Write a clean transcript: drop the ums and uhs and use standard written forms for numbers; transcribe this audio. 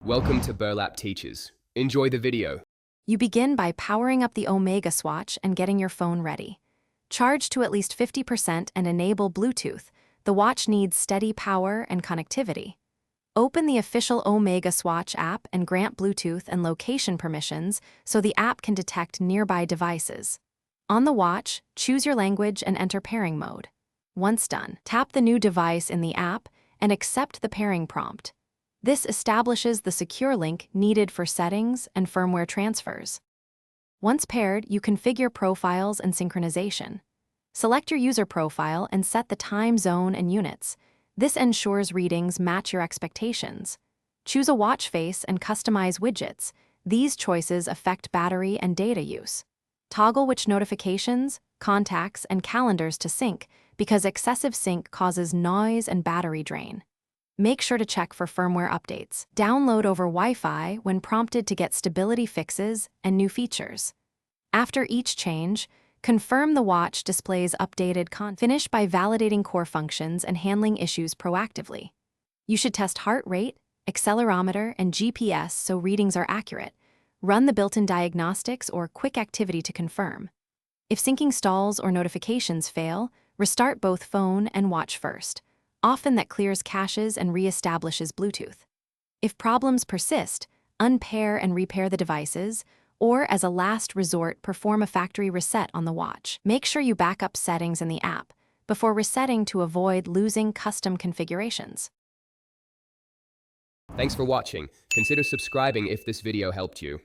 Welcome to Burlap Teachers. Enjoy the video. You begin by powering up the Omega Swatch and getting your phone ready. Charge to at least 50% and enable Bluetooth. The watch needs steady power and connectivity. Open the official Omega Swatch app and grant Bluetooth and location permissions so the app can detect nearby devices. On the watch, choose your language and enter pairing mode. Once done, tap the new device in the app and accept the pairing prompt. This establishes the secure link needed for settings and firmware transfers. Once paired, you configure profiles and synchronization. Select your user profile and set the time zone and units. This ensures readings match your expectations. Choose a watch face and customize widgets. These choices affect battery and data use. Toggle which notifications, contacts, and calendars to sync because excessive sync causes noise and battery drain. Make sure to check for firmware updates. Download over Wi-Fi when prompted to get stability fixes and new features. After each change, confirm the watch displays updated content. Finish by validating core functions and handling issues proactively. You should test heart rate, accelerometer, and GPS so readings are accurate. Run the built-in diagnostics or quick activity to confirm. If syncing stalls or notifications fail, restart both phone and watch first. Often that clears caches and reestablishes Bluetooth. If problems persist, unpair and repair the devices, or as a last resort, perform a factory reset on the watch. Make sure you back up settings in the app before resetting to avoid losing custom configurations. Thanks for watching. Consider subscribing if this video helped you.